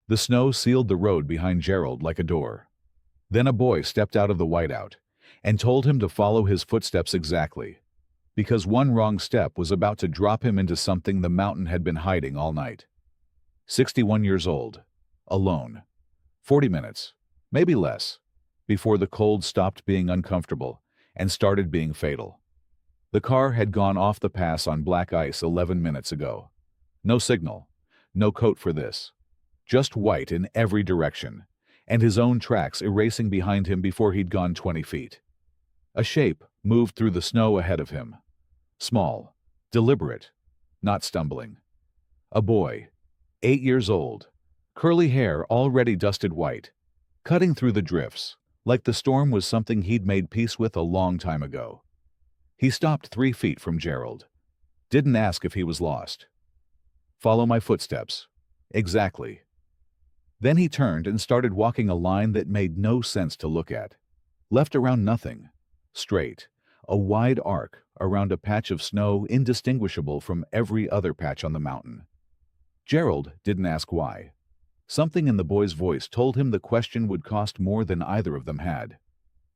The snow sealed the road behind Gerald like a door. Then a boy stepped out of the whiteout and told him to follow his footsteps exactly, because one wrong step was about to drop him into something the mountain had been hiding all night. 61 years old, alone, 40 minutes, maybe less, before the cold stopped being uncomfortable and started being fatal. The car had gone off the pass on black ice 11 minutes ago. No signal, no code for this. Just white in every direction, and his own tracks erasing behind him before he'd gone 20 feet. A shape moved through the snow ahead of him. Small, deliberate, not stumbling. A boy, 8 years old, curly hair already dusted white, cutting through the drifts, like the storm was something he'd made peace with a long time ago. He stopped 3 feet from Gerald. Didn't ask if he was lost. Follow my footsteps. Exactly. Then he turned and started walking a line that made no sense to look at. Left around nothing. Straight. A wide arc around a patch of snow indistinguishable from every other patch on the mountain. Gerald didn't ask why. Something in the boy's voice told him the question would cost more than either of them had.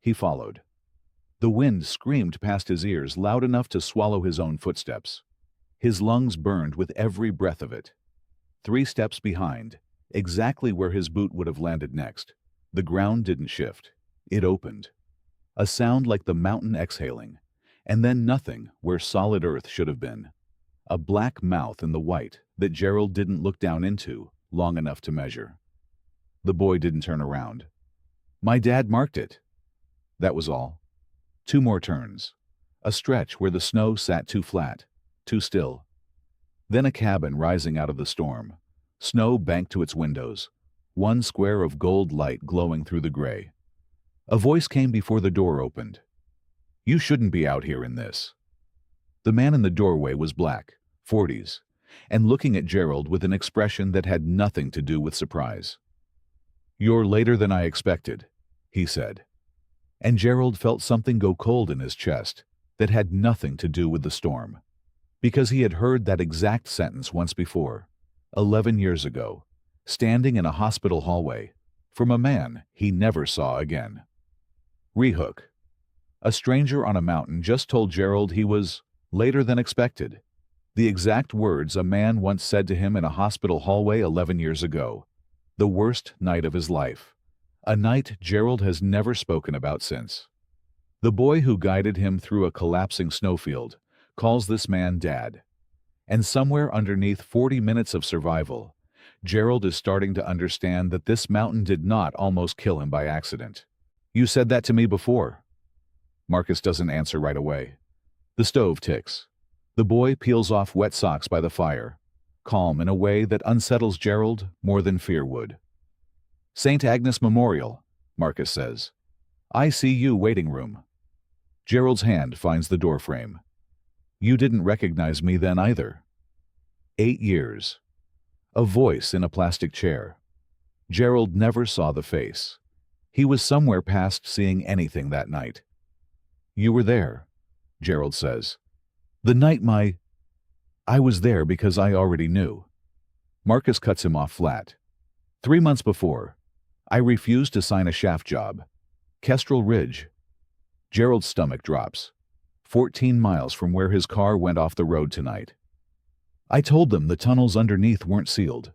He followed. The wind screamed past his ears loud enough to swallow his own footsteps. His lungs burned with every breath of it. 3 steps behind, exactly where his boot would have landed next, the ground didn't shift. It opened. A sound like the mountain exhaling, and then nothing where solid earth should have been. A black mouth in the white that Gerald didn't look down into long enough to measure. The boy didn't turn around. My dad marked it. That was all. 2 more turns. A stretch where the snow sat too flat, too still. Then a cabin rising out of the storm. Snow banked to its windows, one square of gold light glowing through the gray. A voice came before the door opened. You shouldn't be out here in this. The man in the doorway was black, 40s, and looking at Gerald with an expression that had nothing to do with surprise. You're later than I expected, he said. And Gerald felt something go cold in his chest that had nothing to do with the storm, because he had heard that exact sentence once before. 11 years ago, standing in a hospital hallway, from a man he never saw again. Rehook. A stranger on a mountain just told Gerald he was later than expected. The exact words a man once said to him in a hospital hallway 11 years ago. The worst night of his life. A night Gerald has never spoken about since. The boy who guided him through a collapsing snowfield calls this man Dad. And somewhere underneath 40 minutes of survival, Gerald is starting to understand that this mountain did not almost kill him by accident. You said that to me before. Marcus doesn't answer right away. The stove ticks. The boy peels off wet socks by the fire, calm in a way that unsettles Gerald more than fear would. St. Agnes Memorial, Marcus says. ICU waiting room. Gerald's hand finds the doorframe. You didn't recognize me then either. 8 years. A voice in a plastic chair. Gerald never saw the face. He was somewhere past seeing anything that night. You were there, Gerald says. The night I was there because I already knew. Marcus cuts him off flat. 3 months before, I refused to sign a shaft job. Kestrel Ridge. Gerald's stomach drops. 14 miles from where his car went off the road tonight. I told them the tunnels underneath weren't sealed.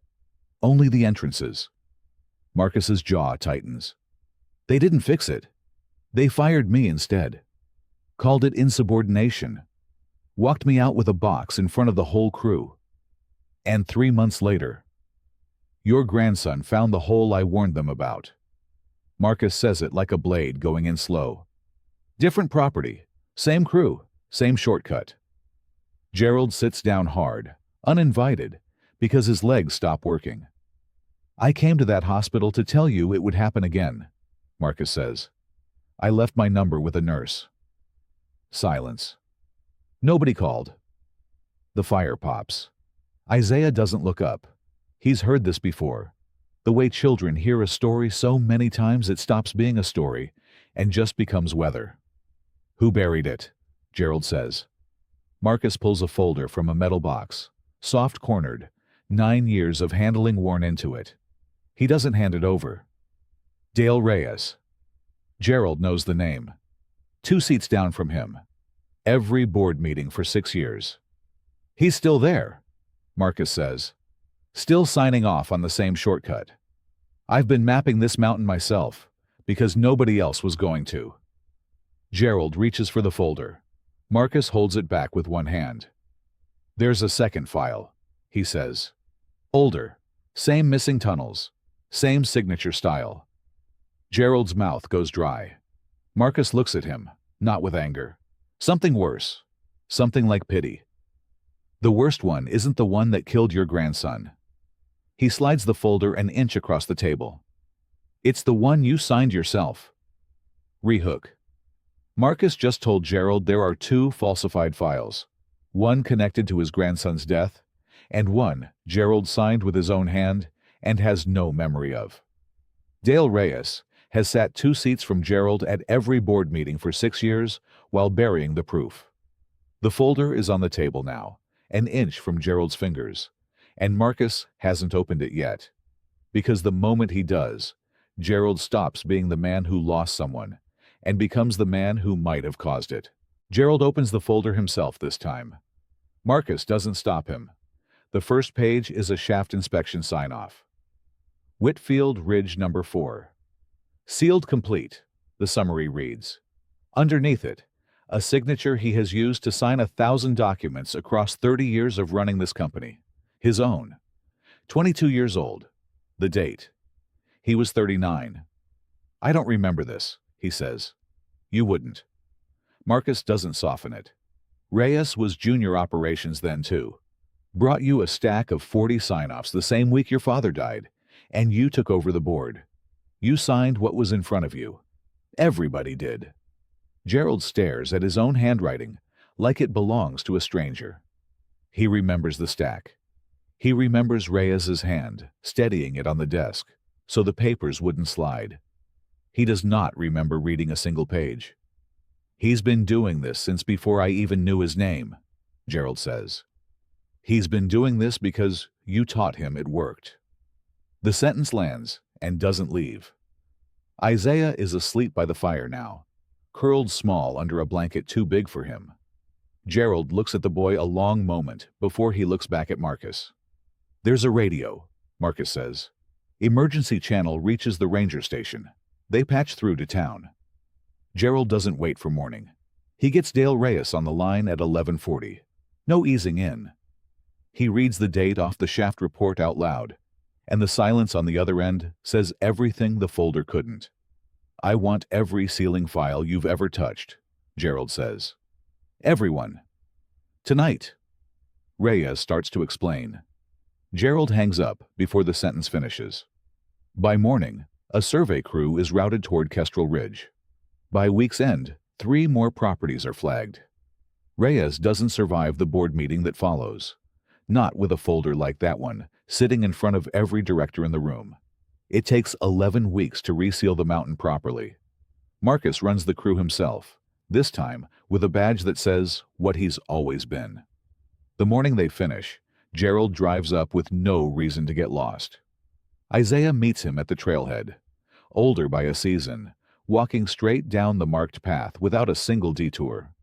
Only the entrances. Marcus's jaw tightens. They didn't fix it. They fired me instead. Called it insubordination. Walked me out with a box in front of the whole crew. And 3 months later, your grandson found the hole I warned them about. Marcus says it like a blade going in slow. Different property. Same crew, same shortcut. Gerald sits down hard, uninvited, because his legs stop working. I came to that hospital to tell you it would happen again, Marcus says. I left my number with a nurse. Silence. Nobody called. The fire pops. Isaiah doesn't look up. He's heard this before. The way children hear a story so many times it stops being a story and just becomes weather. Who buried it? Gerald says. Marcus pulls a folder from a metal box, soft-cornered, 9 years of handling worn into it. He doesn't hand it over. Dale Reyes. Gerald knows the name. 2 seats down from him. Every board meeting for 6 years. He's still there, Marcus says. Still signing off on the same shortcut. I've been mapping this mountain myself, because nobody else was going to. Gerald reaches for the folder. Marcus holds it back with one hand. There's a second file, he says. Older. Same missing tunnels. Same signature style. Gerald's mouth goes dry. Marcus looks at him, not with anger. Something worse. Something like pity. The worst one isn't the one that killed your grandson. He slides the folder an inch across the table. It's the one you signed yourself. Rehook. Marcus just told Gerald there are 2 falsified files. One connected to his grandson's death, and one Gerald signed with his own hand and has no memory of. Dale Reyes has sat 2 seats from Gerald at every board meeting for 6 years while burying the proof. The folder is on the table now, an inch from Gerald's fingers, and Marcus hasn't opened it yet. Because the moment he does, Gerald stops being the man who lost someone and becomes the man who might have caused it. Gerald opens the folder himself this time. Marcus doesn't stop him. The first page is a shaft inspection sign-off. Whitfield Ridge Number 4. Sealed complete, the summary reads. Underneath it, a signature he has used to sign 1,000 documents across 30 years of running this company. His own. 22 years old. The date. He was 39. I don't remember this, he says. You wouldn't. Marcus doesn't soften it. Reyes was junior operations then too. Brought you a stack of 40 sign-offs the same week your father died, and you took over the board. You signed what was in front of you. Everybody did. Gerald stares at his own handwriting, like it belongs to a stranger. He remembers the stack. He remembers Reyes's hand, steadying it on the desk, so the papers wouldn't slide. He does not remember reading a single page. He's been doing this since before I even knew his name, Gerald says. He's been doing this because you taught him it worked. The sentence lands and doesn't leave. Isaiah is asleep by the fire now, curled small under a blanket too big for him. Gerald looks at the boy a long moment before he looks back at Marcus. There's a radio, Marcus says. Emergency channel reaches the ranger station. They patch through to town. Gerald doesn't wait for morning. He gets Dale Reyes on the line at 11:40. No easing in. He reads the date off the shaft report out loud, and the silence on the other end says everything the folder couldn't. I want every sealing file you've ever touched, Gerald says. Everyone. Tonight. Reyes starts to explain. Gerald hangs up before the sentence finishes. By morning, a survey crew is routed toward Kestrel Ridge. By week's end, 3 more properties are flagged. Reyes doesn't survive the board meeting that follows. Not with a folder like that one, sitting in front of every director in the room. It takes 11 weeks to reseal the mountain properly. Marcus runs the crew himself, this time with a badge that says what he's always been. The morning they finish, Gerald drives up with no reason to get lost. Isaiah meets him at the trailhead, older by a season, walking straight down the marked path without a single detour.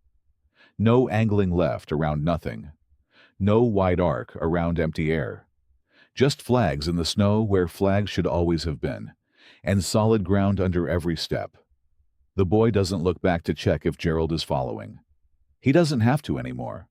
No angling left around nothing. No wide arc around empty air. Just flags in the snow where flags should always have been, and solid ground under every step. The boy doesn't look back to check if Gerald is following. He doesn't have to anymore.